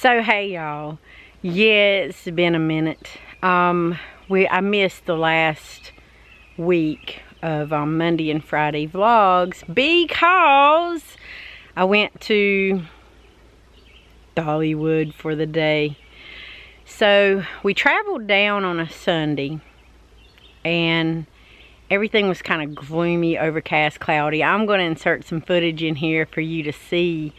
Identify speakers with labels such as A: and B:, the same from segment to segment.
A: So hey y'all, yeah, it's been a minute. I missed the last week of Monday and Friday vlogs because I went to Dollywood for the day. So we traveled down on a Sunday and everything was kind of gloomy, overcast, cloudy. I'm going to insert some footage in here for you to see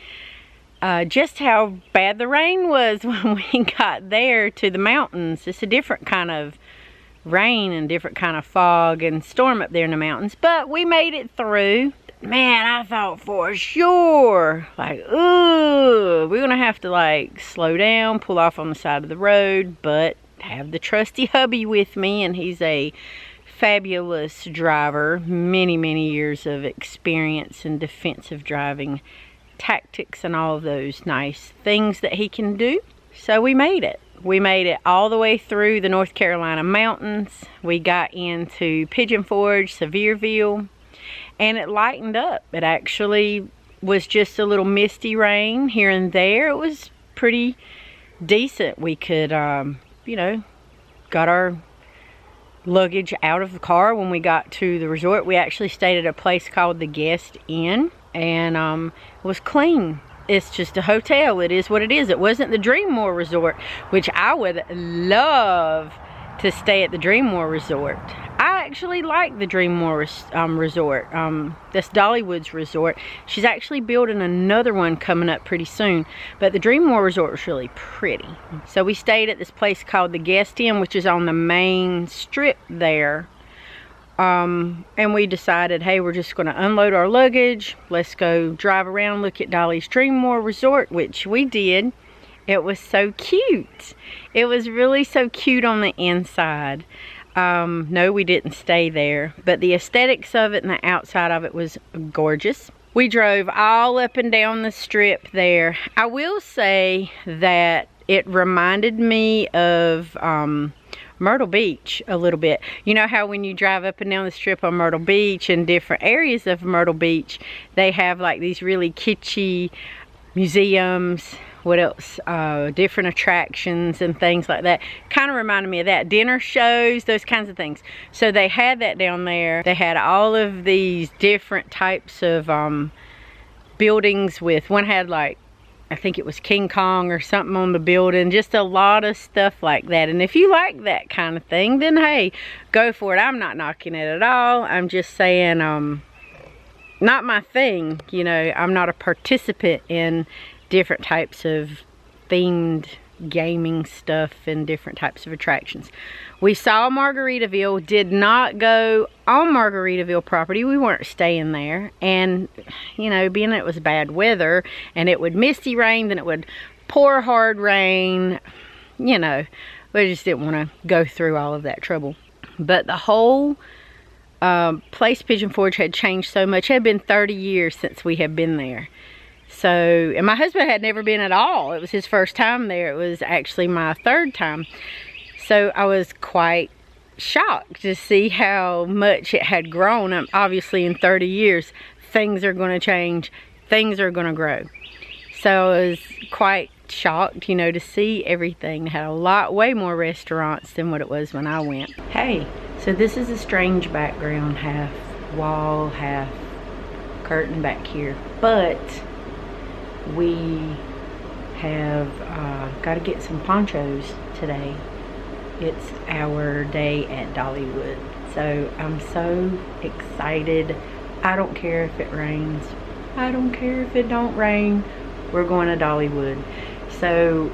A: just how bad the rain was when we got there to the mountains. It's a different kind of rain and different kind of fog and storm up there in the mountains, but we made it through. Man, I thought for sure, like, ooh, we're gonna have to like slow down, pull off on the side of the road, but have the trusty hubby with me, and he's a fabulous driver, many years of experience in defensive driving tactics and all of those nice things that he can do. So we made it. We made it all the way through the North Carolina mountains. We got into Pigeon Forge, Sevierville, and it lightened up. It actually was just a little misty rain here and there. It was pretty decent. We could, you know, got our luggage out of the car when we got to the resort. We actually stayed at a place called the Guest Inn, and it was clean. It's just a hotel. It is what it is. It wasn't the Dreammore Resort, which I would love to stay at the Dreammore Resort. I actually like the Dreammore Resort. That's Dollywood's resort. She's actually building another one coming up pretty soon. But the Dreammore Resort was really pretty. So we stayed at this place called the Guest Inn, which is on the main strip there. And we decided, hey, we're just going to unload our luggage. Let's go drive around, look at Dolly's Dreammore Resort, which we did. It was so cute. It was really so cute on the inside. No, we didn't stay there, but the aesthetics of it and the outside of it was gorgeous. We drove all up and down the strip there. I will say that it reminded me of Myrtle Beach a little bit. You know how when you drive up and down the strip on Myrtle Beach and different areas of Myrtle Beach, they have like these really kitschy museums, what else, different attractions and things like that. Kind of reminded me of that. Dinner shows, those kinds of things. So they had that down there. They had all of these different types of buildings with, one had like, I think it was King Kong or something on the building. Just a lot of stuff like that. And if you like that kind of thing, then hey, go for it. I'm not knocking it at all. I'm just saying, not my thing. You know, I'm not a participant in different types of themed gaming stuff and different types of attractions. We saw Margaritaville, did not go on Margaritaville property. We weren't staying there, and you know, being it was bad weather and it would misty rain, then it would pour hard rain, you know, we just didn't want to go through all of that trouble. But the whole place, Pigeon Forge, had changed so much. It had been 30 years since we had been there. So, and my husband had never been at all. It was his first time there. It was actually my third time. So I was quite shocked to see how much it had grown. Obviously in 30 years, things are going to change. Things are going to grow. So I was quite shocked, you know, to see everything. It had a lot, way more restaurants than what it was when I went. Hey, so this is a strange background, half wall, half curtain back here. But we have got to get some ponchos today. It's our day at Dollywood. So I'm so excited. I don't care if it rains. I don't care if it don't rain. We're going to Dollywood. So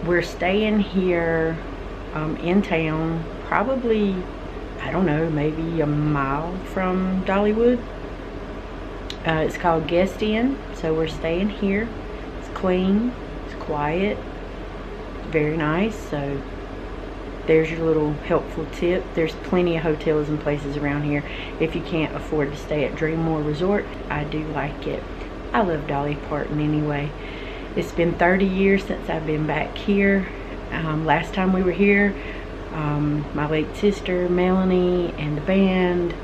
A: we're staying here in town, probably, I don't know, maybe a mile from Dollywood. It's called Guest Inn, so we're staying here. It's clean, it's quiet, very nice. So there's your little helpful tip. There's plenty of hotels and places around here if you can't afford to stay at Dreammore Resort. I do like it. I love Dolly Parton anyway. It's been 30 years since I've been back here. Last time we were here, my late sister Melanie and the band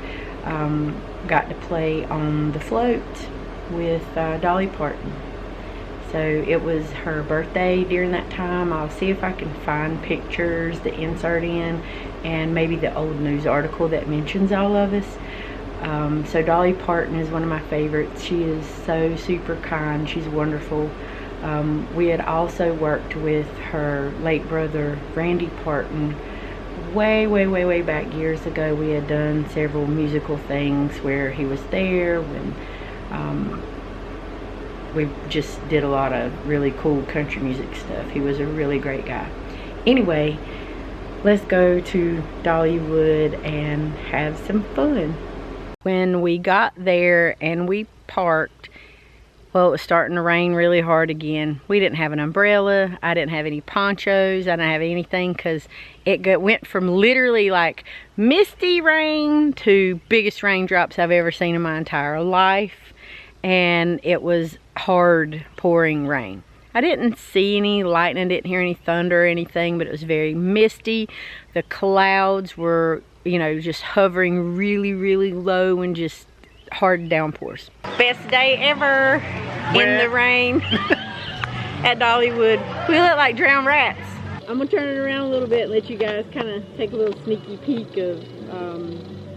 A: got to play on the float with Dolly Parton. So it was her birthday during that time. I'll see if I can find pictures to insert in, and maybe the old news article that mentions all of us. So Dolly Parton is one of my favorites. She is so super kind. She's wonderful. We had also worked with her late brother Randy Parton way back years ago. We had done several musical things where he was there when we just did a lot of really cool country music stuff. He was a really great guy. Anyway, let's go to Dollywood and have some fun. When we got there and we parked, well, it was starting to rain really hard again. We didn't have an umbrella. I didn't have any ponchos. I didn't have anything because it went from literally like misty rain to biggest raindrops I've ever seen in my entire life. And it was hard pouring rain. I didn't see any lightning, didn't hear any thunder or anything, but it was very misty. The clouds were, you know, just hovering really low and just hard downpours. Best day ever in the rain at Dollywood. We look like drowned rats. I'm gonna turn it around a little bit and let you guys kind of take a little sneaky peek of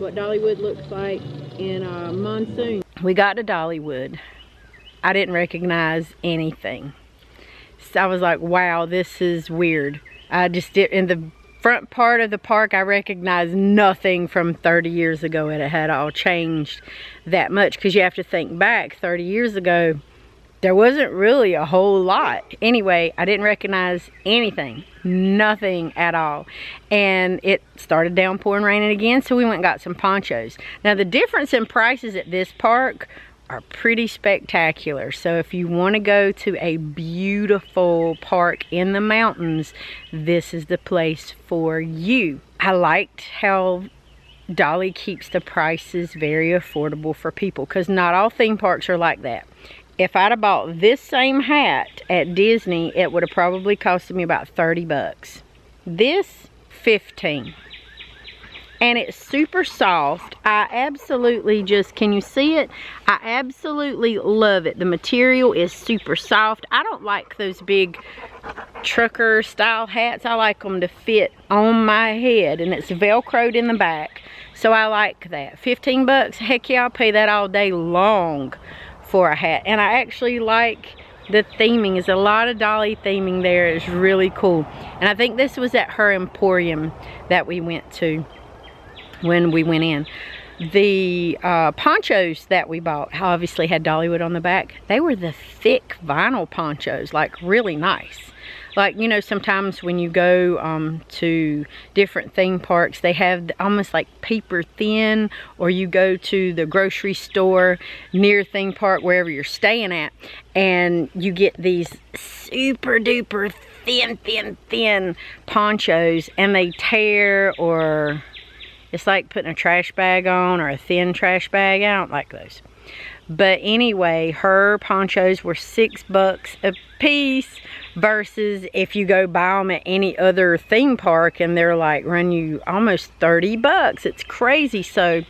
A: what Dollywood looks like in monsoon. We got to Dollywood. I didn't recognize anything. So I was like, wow, this is weird. I just did, in the front part of the park, I recognized nothing from 30 years ago. It had all changed that much, because you have to think back 30 years ago, there wasn't really a whole lot. Anyway, I didn't recognize anything, nothing at all. And it started downpouring, raining again, so we went and got some ponchos. Now the difference in prices at this park are pretty spectacular. So if you want to go to a beautiful park in the mountains, this is the place for you. I liked how Dolly keeps the prices very affordable for people, because not all theme parks are like that. If I'd have bought this same hat at Disney, it would have probably costed me about 30 bucks. This, 15. And it's super soft. I absolutely just, can you see it? I absolutely love it. The material is super soft. I don't like those big trucker style hats. I like them to fit on my head, and it's velcroed in the back. So I like that. 15 bucks, heck yeah, I'll pay that all day long for a hat. And I actually like the theming. There's a lot of Dolly theming there. It's really cool. And I think this was at her emporium that we went to when we went in. The ponchos that we bought obviously had Dollywood on the back. They were the thick vinyl ponchos, like really nice. Like, you know, sometimes when you go to different theme parks, they have almost like paper thin, or you go to the grocery store near theme park, wherever you're staying at, and you get these super duper thin ponchos, and they tear, or it's like putting a trash bag on, or a thin trash bag. I don't like those. But anyway, her ponchos were 6 bucks a piece, versus if you go buy them at any other theme park and they're like run you almost 30 bucks. It's crazy. So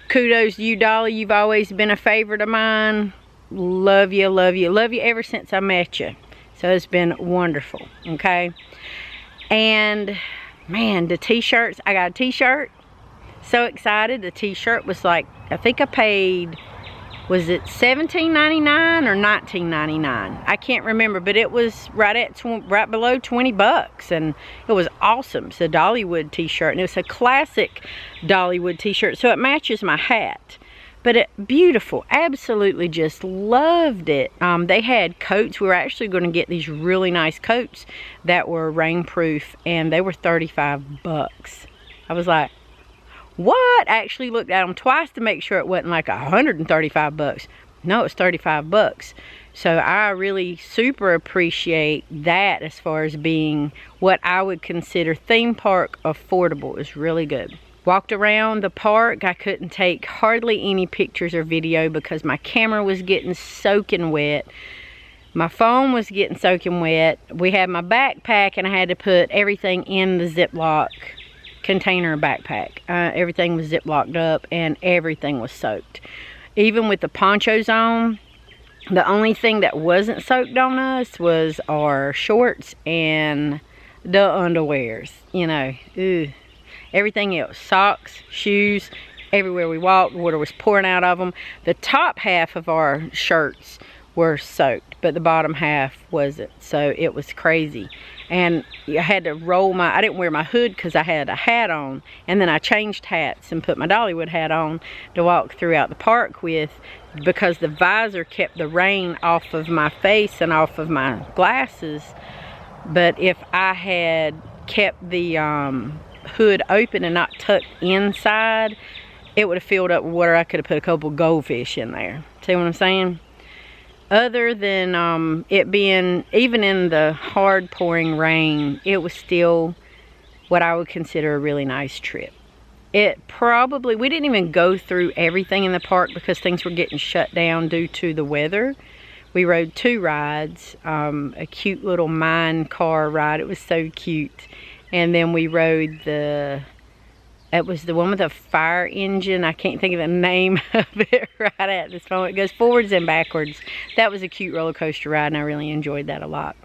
A: kudos to you, Dolly. You've always been a favorite of mine. Love you ever since I met you. So it's been wonderful. Okay. And man, the t-shirts, I got a t-shirt. So excited. The t-shirt was like, I think I paid, was it $17.99 or $19.99? I can't remember, but it was right below 20 bucks, and it was awesome. It's a Dollywood t-shirt, and it was a classic Dollywood t-shirt, so it matches my hat. But beautiful, absolutely just loved it. They had coats. We were actually going to get these really nice coats that were rainproof, and they were 35 bucks. I was like, what? I actually looked at them twice to make sure it wasn't like 135 bucks. No, it's 35 bucks. So I really super appreciate that as far as being what I would consider theme park affordable. It's really good. Walked around the park. I couldn't take hardly any pictures or video because my camera was getting soaking wet. My phone was getting soaking wet. We had my backpack, and I had to put everything in the Ziploc container backpack. Everything was ziplocked up, and everything was soaked. Even with the ponchos on, The only thing that wasn't soaked on us was our shorts and the underwears, you know. Ew. Everything else, socks, shoes, everywhere we walked, water was pouring out of them. The top half of our shirts were soaked, but the bottom half wasn't, so it was crazy. And I had to roll I didn't wear my hood because I had a hat on, and then I changed hats and put my Dollywood hat on to walk throughout the park with, because the visor kept the rain off of my face and off of my glasses. But if I had kept the hood open and not tucked inside, it would have filled up with water. I could have put a couple goldfish in there. See what I'm saying? Other than it being, even in the hard pouring rain, it was still what I would consider a really nice trip. It probably, we didn't even go through everything in the park because things were getting shut down due to the weather. We rode 2 rides, a cute little mine car ride. It was so cute. And then we rode it was the one with a fire engine. I can't think of the name of it right at this moment. It goes forwards and backwards. That was a cute roller coaster ride, and I really enjoyed that a lot.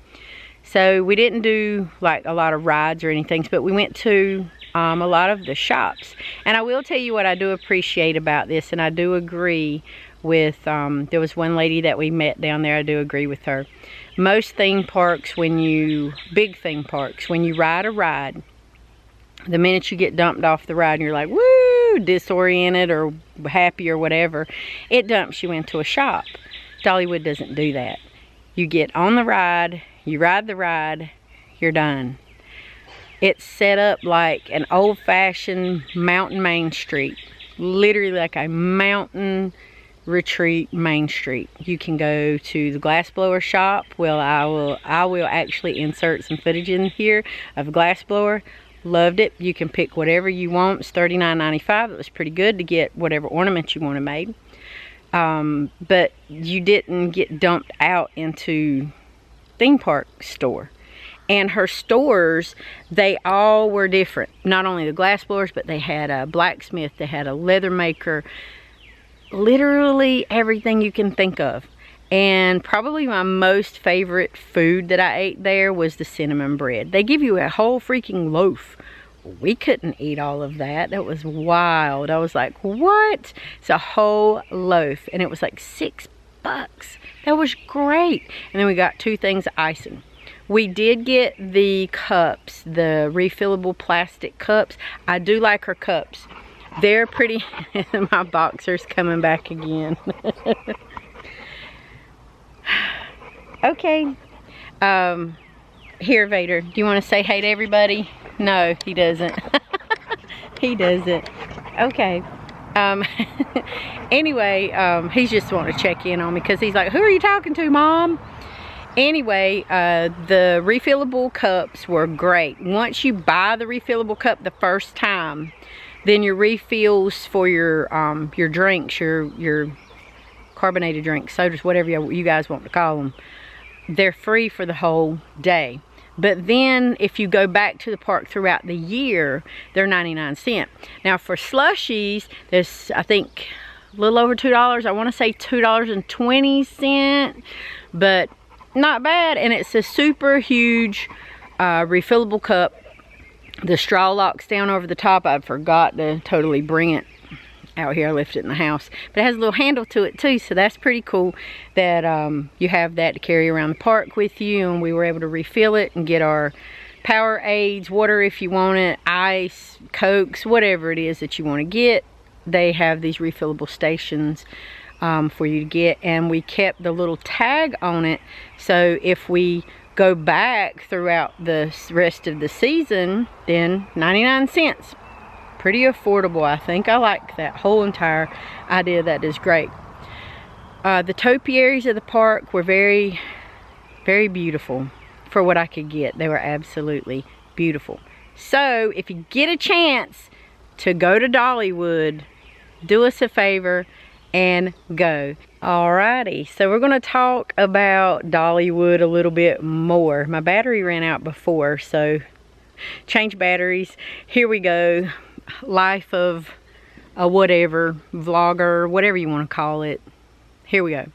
A: So we didn't do like a lot of rides or anything, but we went to a lot of the shops. And I will tell you what I do appreciate about this, and I do agree with, there was one lady that we met down there, I do agree with her. Most theme parks, big theme parks, when you ride a ride, the minute you get dumped off the ride and you're like, woo, disoriented or happy or whatever, it dumps you into a shop. Dollywood doesn't do that. You get on the ride, you ride the ride, you're done. It's set up like an old-fashioned mountain Main Street. Literally like a mountain retreat Main Street. You can go to the Glassblower Shop. Well, I will actually insert some footage in here of a glassblower. Loved it. You can pick whatever you want. It's $39.95. It was pretty good to get whatever ornament you wanted made. But you didn't get dumped out into theme park store. And her stores, they all were different. Not only the glass blowers, but they had a blacksmith, they had a leather maker, literally everything you can think of. And probably my most favorite food that I ate there was the cinnamon bread. They give you a whole freaking loaf. We couldn't eat all of that. That was wild. I was like, what? It's a whole loaf. And it was like $6. That was great. And then we got 2 things of icing. We did get the cups, the refillable plastic cups. I do like her cups. They're pretty. My boxer's coming back again. Okay. Here, Vader, do you want to say hey to everybody? No, he doesn't. He doesn't. Okay. Anyway, he's just wanting to check in on me because he's like, who are you talking to, Mom? Anyway, the refillable cups were great. Once you buy the refillable cup the first time, then your refills for your drinks, your carbonated drinks, sodas, whatever you guys want to call them, they're free for the whole day. But then if you go back to the park throughout the year, they're 99¢. Now for slushies, there's, I think, a little over $2. I want to say $2.20, but not bad. And it's a super huge refillable cup. The straw locks down over the top. I forgot to totally bring it out here. I left it in the house, but it has a little handle to it too, so that's pretty cool that you have that to carry around the park with you. And we were able to refill it and get our Powerades, water if you want it, ice, Cokes, whatever it is that you want to get. They have these refillable stations for you to get, and we kept the little tag on it, so if we go back throughout the rest of the season, then 99¢. Pretty affordable, I think. I like that whole entire idea. That is great. The topiaries of the park were very, very beautiful for what I could get. They were absolutely beautiful. So if you get a chance to go to Dollywood, do us a favor and go. Alrighty, so we're going to talk about Dollywood a little bit more. My battery ran out before, so change batteries. Here we go. Life of a whatever, vlogger, whatever you want to call it. Here we go.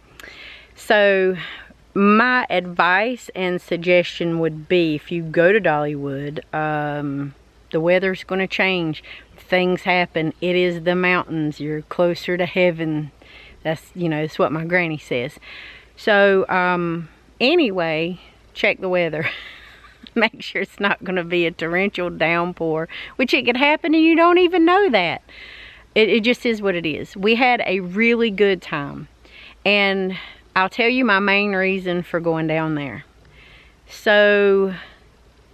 A: So my advice and suggestion would be, if you go to Dollywood, the weather's going to change. Things happen. It is the mountains. You're closer to heaven. That's, you know, that's what my granny says. So, anyway, check the weather. Make sure it's not going to be a torrential downpour, which it could happen and you don't even know that. It just is what it is. We had a really good time. And I'll tell you my main reason for going down there. So,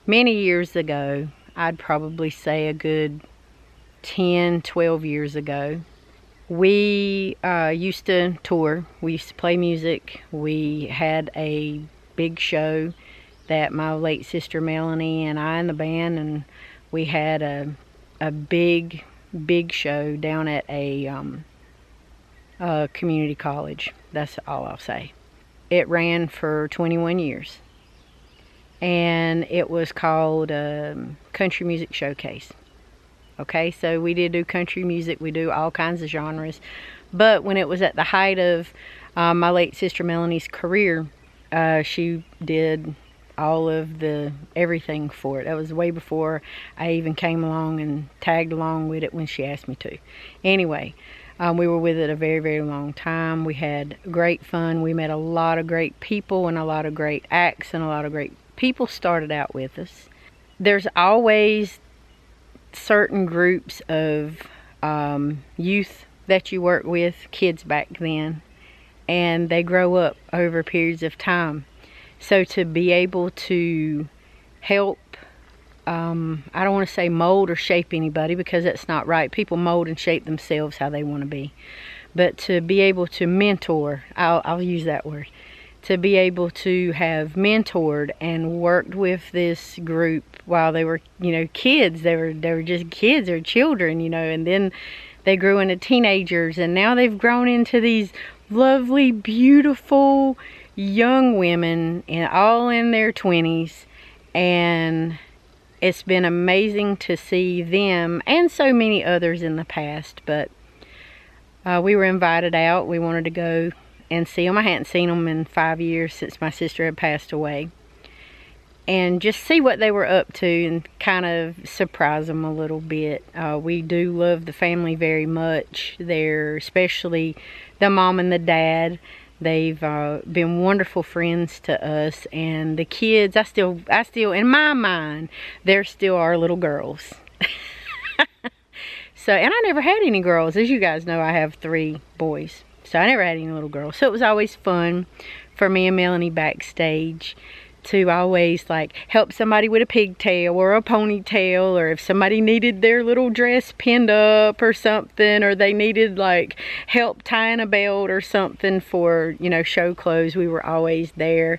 A: many years ago, I'd probably say a good 10, 12 years ago, we used to tour. We used to play music. We had a big show that my late sister Melanie and I and the band, and we had a big show down at a community college. That's all I'll say. It ran for 21 years. And it was called Country Music Showcase. Okay, so we did do country music. We do all kinds of genres. But when it was at the height of my late sister Melanie's career, she did all of the everything for it. That was way before I even came along and tagged along with it when she asked me to. Anyway, we were with it a very, very long time. We had great fun. We met a lot of great people and a lot of great acts, and a lot of great people started out with us. There's always certain groups of youth that you work with, kids back then, and they grow up over periods of time. So to be able to help, I don't want to say mold or shape anybody, because that's not right. People mold and shape themselves how they want to be. But to be able to mentor, I'll use that word, to be able to have mentored and worked with this group while they were, you know, kids. They were just kids or children, you know, and then they grew into teenagers, and now they've grown into these lovely, beautiful young women, and all in their 20s, and it's been amazing to see them and so many others in the past. But we were invited out. We wanted to go and see them. I hadn't seen them in 5 years since my sister had passed away, and just see what they were up to and kind of surprise them a little bit. We do love the family very much. They're, especially the mom and the dad, they've been wonderful friends to us, and the kids, I still in my mind, they're still our little girls. So, and I never had any girls. As you guys know, I have 3 boys. So I never had any little girls. So it was always fun for me and Melanie backstage to always like help somebody with a pigtail or a ponytail, or if somebody needed their little dress pinned up or something, or they needed like help tying a belt or something for, you know, show clothes, we were always there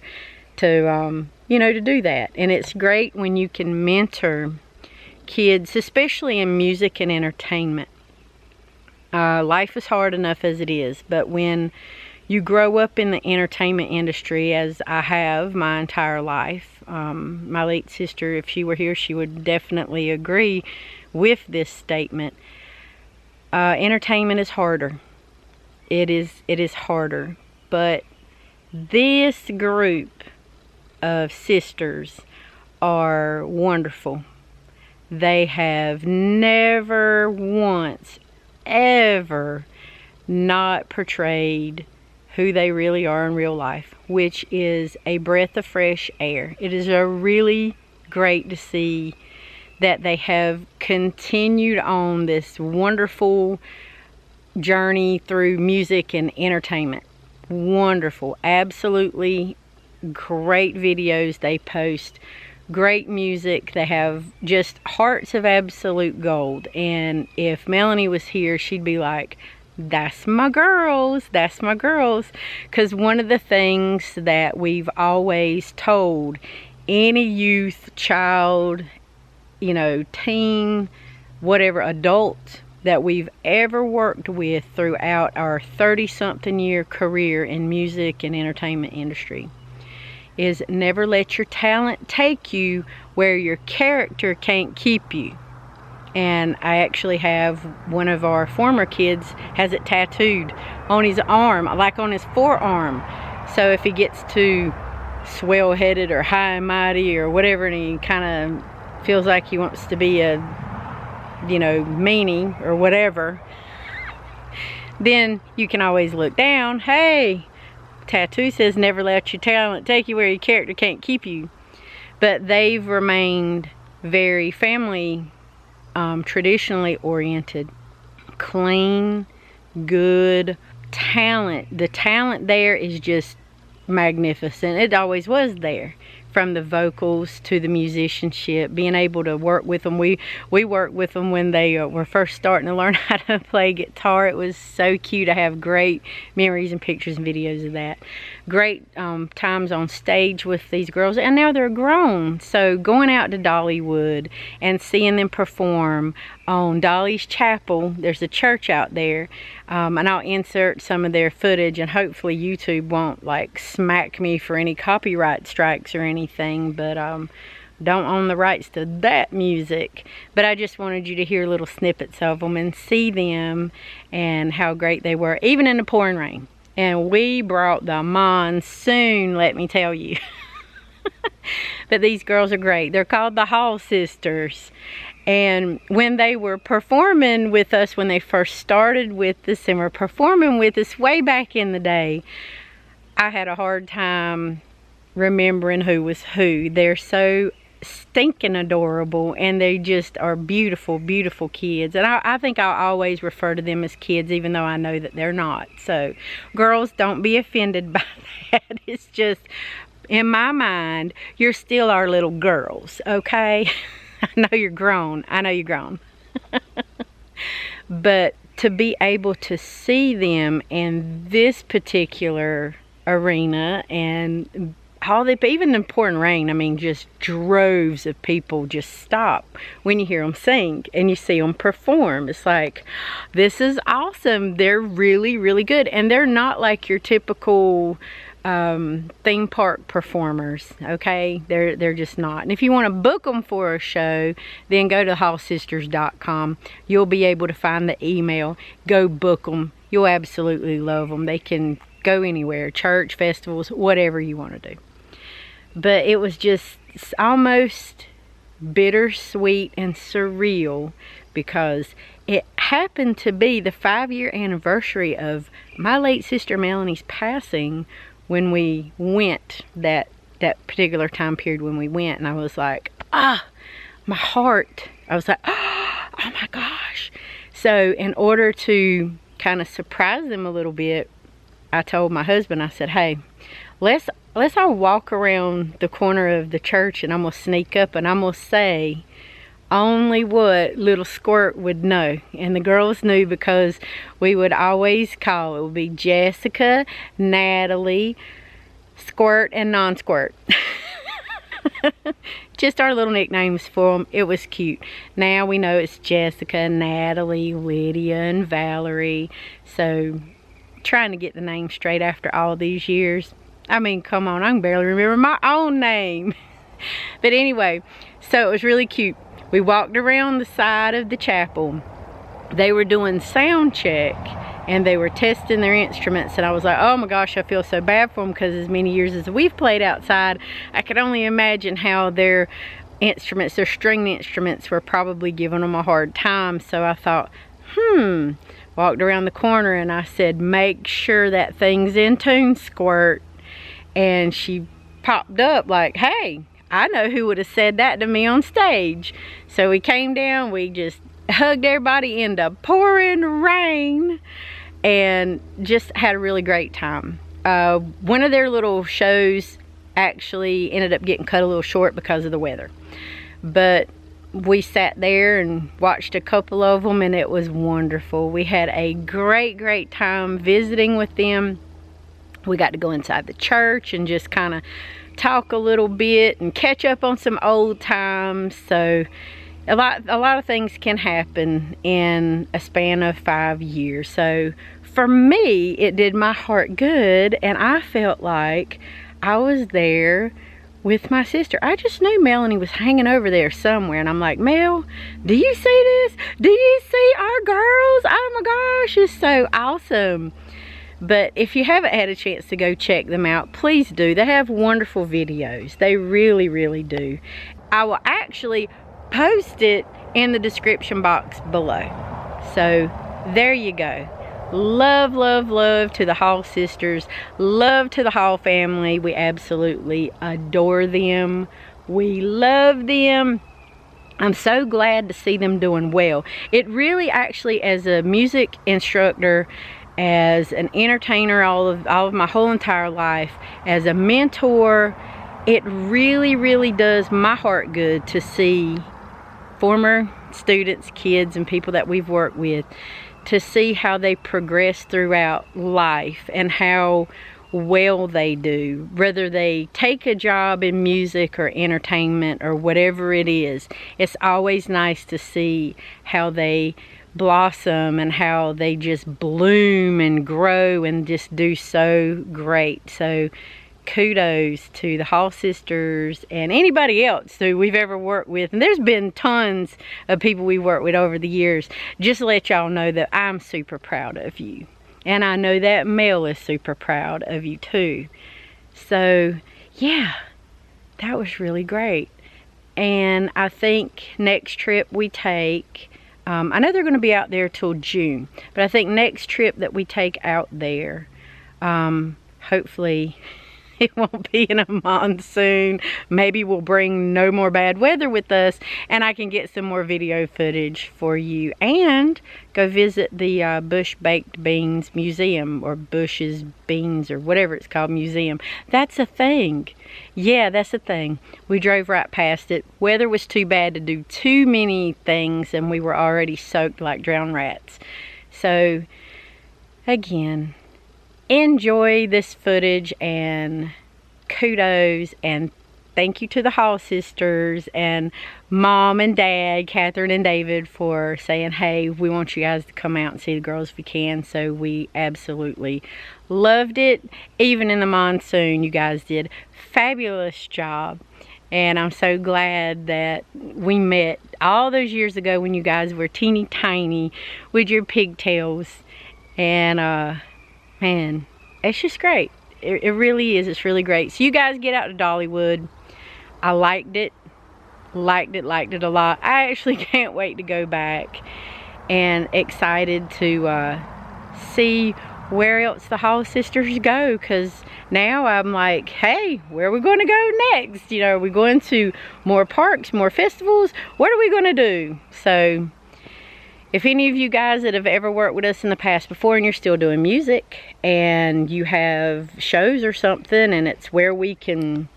A: to, you know, to do that. And it's great when you can mentor kids, especially in music and entertainment. Life is hard enough as it is, but when you grow up in the entertainment industry, as I have my entire life, my late sister, if she were here, she would definitely agree with this statement. Entertainment is harder. It is harder. But this group of sisters are wonderful. They have never once ever not portrayed who they really are in real life, which is a breath of fresh air. It is really great to see that they have continued on this wonderful journey through music and entertainment. Wonderful, absolutely great videos they post, great music. They have just hearts of absolute gold. And if Melanie was here, she'd be like, that's my girls, that's my girls. Because one of the things that we've always told any youth, child, you know, teen, whatever, adult that we've ever worked with throughout our 30-something year career in music and entertainment industry is never let your talent take you where your character can't keep you. And I actually have one of our former kids has it tattooed on his arm, like on his forearm, So if he gets too swell-headed or high and mighty or whatever, and he kind of feels like he wants to be a, you know, meanie or whatever, then you can always look down. Hey, tattoo says never let your talent take you where your character can't keep you. But they've remained very family, traditionally oriented, clean, good talent. The talent there is just magnificent. It always was there, from the vocals to the musicianship, being able to work with them. We worked with them when they were first starting to learn how to play guitar. It was so cute. I have great memories and pictures and videos of that. Great times on stage with these girls, and now they're grown. So going out to Dollywood and seeing them perform on Dolly's Chapel, there's a church out there, and I'll insert some of their footage, and hopefully YouTube won't like smack me for any copyright strikes or anything, but don't own the rights to that music. But I just wanted you to hear little snippets of them and see them and how great they were, even in the pouring rain. And we brought the monsoon, let me tell you. But these girls are great. They're called the Hall Sisters. And when they were performing with us, when they first started with us and were performing with us way back in the day, I had a hard time remembering who was who. They're so stinking adorable, and they just are beautiful, beautiful kids. And I think I'll always refer to them as kids, even though I know that they're not. So girls, don't be offended by that. It's just, in my mind, you're still our little girls, okay? I know you're grown. I know you're grown. But to be able to see them in this particular arena, and all the, even in pouring rain, I mean, just droves of people just stop when you hear them sing and you see them perform. It's like, this is awesome. They're really, really good. And they're not like your typical theme park performers, okay? They're just not. And if you want to book them for a show, then go to hallsisters.com. You'll be able to find the email. Go book them. You'll absolutely love them. They can go anywhere, church, festivals, whatever you want to do. But it was just almost bittersweet and surreal, because it happened to be the 5-year anniversary of my late sister Melanie's passing when we went, that particular time period when we went. And I was like, my heart, I was like, oh my gosh. So in order to kind of surprise them a little bit, I told my husband, I said, hey, let's all walk around the corner of the church, and I'm going to sneak up and I'm going to say only what little Squirt would know. And the girls knew, because we would always call, it would be Jessica, Natalie, Squirt, and Non-Squirt. Just our little nicknames for them. It was cute. Now we know it's Jessica, Natalie, Lydia, and Valerie. So trying to get the name straight after all these years. I mean, come on, I can barely remember my own name. But anyway, so it was really cute. We walked around the side of the chapel. They were doing sound check, and they were testing their instruments, and I was like, oh my gosh, I feel so bad for them, because as many years as we've played outside, I could only imagine how their instruments, their stringed instruments, were probably giving them a hard time. So I thought, walked around the corner and I said, make sure that thing's in tune, Squirt. And she popped up like, hey, I know who would have said that to me on stage. So we came down, we just hugged everybody in the pouring rain and just had a really great time. One of their little shows actually ended up getting cut a little short because of the weather. But we sat there and watched a couple of them, and it was wonderful. We had a great, great time visiting with them. We got to go inside the church and just kind of talk a little bit and catch up on some old times. So a lot of things can happen in a span of 5 years. So for me, it did my heart good, and I felt like I was there with my sister. I just knew Melanie was hanging over there somewhere, and I'm like, Mel, do you see this? Do you see our girls? Oh my gosh, it's so awesome. But if you haven't had a chance to go check them out, please do. They have wonderful videos. They really, really do. I will actually post it in the description box below. So there you go. Love, love, love to the Hall sisters. Love to the Hall family. We absolutely adore them. We love them. I'm so glad to see them doing well. It really actually, as a music instructor, as an entertainer all of my whole entire life, as a mentor, it really, really does my heart good to see former students, kids, and people that we've worked with, to see how they progress throughout life and how well they do, whether they take a job in music or entertainment or whatever it is. It's always nice to see how they blossom and how they just bloom and grow and just do so great. So kudos to the Hall sisters and anybody else who we've ever worked with. And there's been tons of people we've worked with over the years. Just to let y'all know that I'm super proud of you. And I know that Mel is super proud of you too. So yeah, that was really great. And I think next trip we take, I know they're going to be out there till June, but I think next trip that we take out there, hopefully it won't be in a monsoon. Maybe we'll bring no more bad weather with us, and I can get some more video footage for you and go visit the Bush Baked Beans Museum, or Bush's Beans, or whatever it's called, museum. That's a thing. Yeah, that's a thing. We drove right past it. Weather was too bad to do too many things, and we were already soaked like drowned rats. So again, enjoy this footage, and kudos and thank you to the Hall sisters and Mom and Dad, Catherine and David, for saying, hey, we want you guys to come out and see the girls if you can. So we absolutely loved it. Even in the monsoon, you guys did a fabulous job. And I'm so glad that we met all those years ago when you guys were teeny tiny with your pigtails. And man, it's just great. It really is. It's really great. So you guys get out to Dollywood. I liked it a lot. I actually can't wait to go back, and excited to see where else the Hall sisters go, because now I'm like, hey, where are we going to go next? You know, are we going to more parks, more festivals? What are we going to do? So if any of you guys that have ever worked with us in the past before, and you're still doing music, and you have shows or something, and it's where we can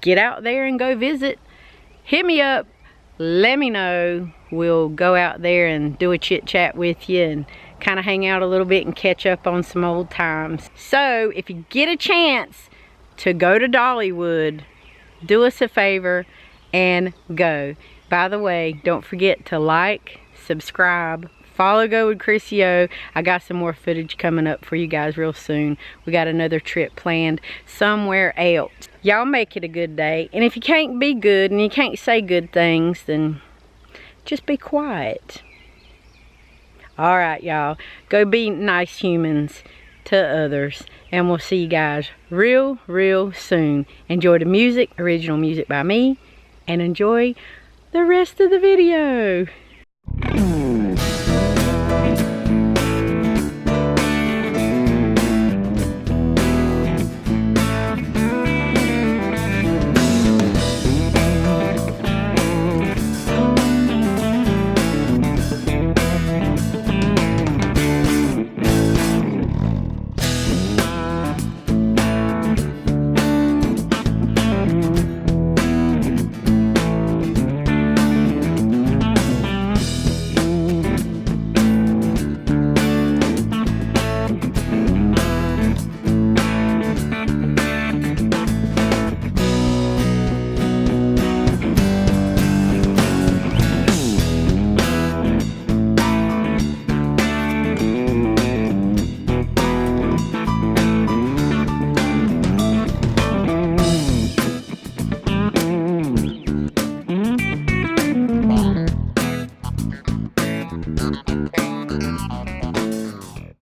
A: get out there and go visit, hit me up, let me know. We'll go out there and do a chit chat with you and kind of hang out a little bit and catch up on some old times. So if you get a chance to go to Dollywood, do us a favor and go. By the way, don't forget to like, subscribe, follow Go with Chrissy O. I got some more footage coming up for you guys real soon. We got another trip planned somewhere else. Y'all make it a good day. And if you can't be good and you can't say good things, then just be quiet. Alright, y'all. Go be nice humans to others. And we'll see you guys real, real soon. Enjoy the music, original music by me. And enjoy the rest of the video.